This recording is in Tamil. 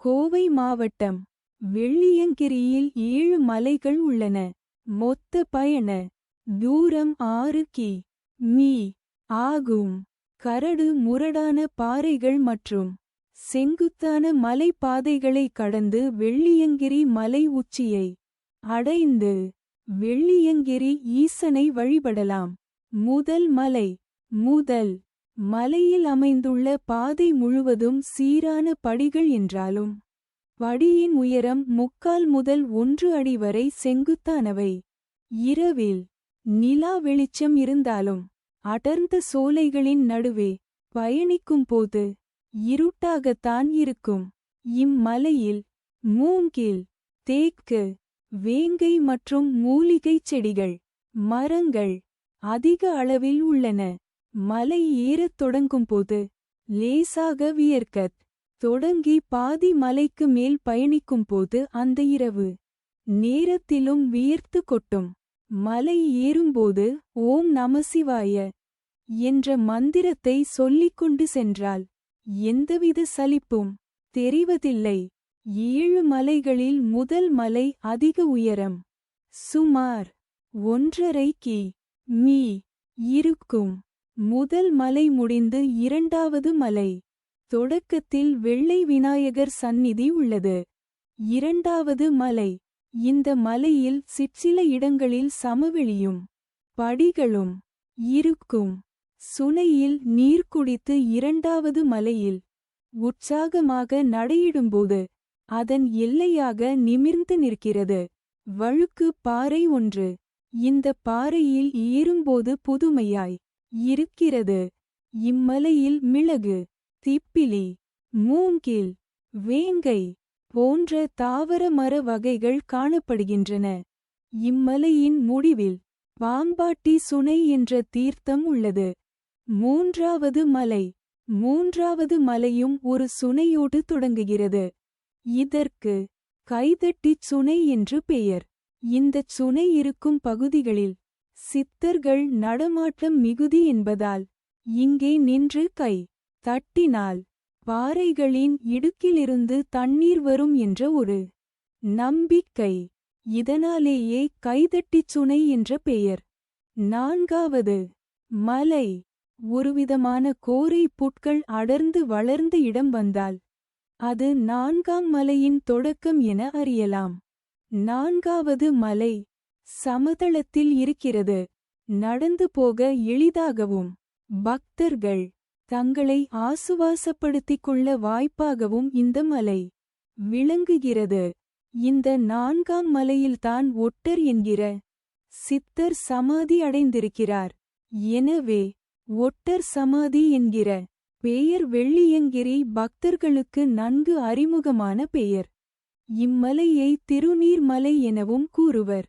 கோவை மாவட்டம் வெள்ளியங்கிரியில் 7 மலைகள் உள்ளன. மொத்த பயண தூரம் 6 கி.மீ. ஆகும். கரடு முரடான பாறைகள் மற்றும் செங்குத்தான மலைப்பாதைகளை கடந்து வெள்ளியங்கிரி மலை உச்சியை அடைந்து வெள்ளியங்கிரி ஈசனை வழிபடலாம். முதல் மலை. முதல் மலையில் அமைந்துள்ள பாதை முழுவதும் சீரான படிகள் என்றாலும் படியின் உயரம் 3/4 முதல் 1 அடி வரை செங்குத்தானவை. இரவில் நிலா வெளிச்சம் இருந்தாலும் அடர்ந்த சோலைகளின் நடுவே பயணிக்கும் போது இருட்டாகத்தான் இருக்கும். இம்மலையில் மூங்கில், தேக்கு, வேங்கை மற்றும் மூலிகைச் செடிகள், மரங்கள் அதிக அளவில் உள்ளன. மலை ஏறத் தொடங்கும்போது லேசாக வியர்க்கத் தொடங்கி பாதி மலைக்கு மேல் பயணிக்கும்போது அந்த இரவு நேரத்திலும் வியர்த்து கொட்டும். மலை ஏறும்போது ஓம் நமசிவாய என்ற மந்திரத்தை சொல்லிக்கொண்டு சென்றால் எந்தவித சலிப்பும் தெரிவதில்லை. 7 மலைகளில் முதல் மலை அதிக உயரம். சுமார் 1.5 கி.மீ. இருக்கும். முதல் மலை முடிந்து இரண்டாவது மலை. தொடக்கத்தில் வெள்ளை விநாயகர் சந்நிதி உள்ளது. இரண்டாவது மலை. இந்த மலையில் சிற்சில இடங்களில் சமவெளியும் படிகளும் இருக்கும். சுனையில் நீர் குடித்து இரண்டாவது மலையில் உற்சாகமாக நடையிடும்போது அதன் எல்லையாக நிமிர்ந்து நிற்கிறது வழுக்கு பாறை ஒன்று. இந்த பாறையில் ஏறும்போது புதுமையாய் இருக்கிறது. இம்மலையில் மிளகு, திப்பிலி, மூங்கில், வேங்கை போன்ற தாவர மர வகைகள் காணப்படுகின்றன. இம்மலையின் முடிவில் பாம்பாட்டி சுனை என்ற தீர்த்தம் உள்ளது. மூன்றாவது மலை. மூன்றாவது மலையும் ஒரு சுனையோடு தொடங்குகிறது. இதற்கு கைதட்டிச் சுனை என்று பெயர். இந்தச் சுனை இருக்கும் பகுதிகளில் சித்தர்கள் நடமாட்டம் மிகுதி என்பதால் இங்கே நின்று கை தட்டினால் பாறைகளின் இடுக்கிலிருந்து தண்ணீர் வரும் என்ற ஒரு நம்பிக்கை. இதனாலேயே கைதட்டிச் சுனை என்ற பெயர். நான்காவது மலை. ஒருவிதமான கோரை புட்கள் அடர்ந்து வளர்ந்த இடம் வந்தால் அது 4ஆம் மலையின் தொடக்கம் என அறியலாம். 4வது மலை சமதளத்தில் இருக்கிறது. நடந்து போக எளிதாகவும் பக்தர்கள் தங்களை ஆசுவாசப்படுத்திக் கொள்ள வாய்ப்பாகவும் இந்த மலை விளங்குகிறது. இந்த 4ஆம் மலையில்தான் ஒட்டர் என்கிற சித்தர் சமாதி அடைந்திருக்கிறார். எனவே ஒட்டர் சமாதி என்கிற பெயர் வெள்ளியங்கிரி பக்தர்களுக்கு நன்கு அறிமுகமான பெயர். இம்மலையை திருநீர் மலை எனவும் கூறுவர்.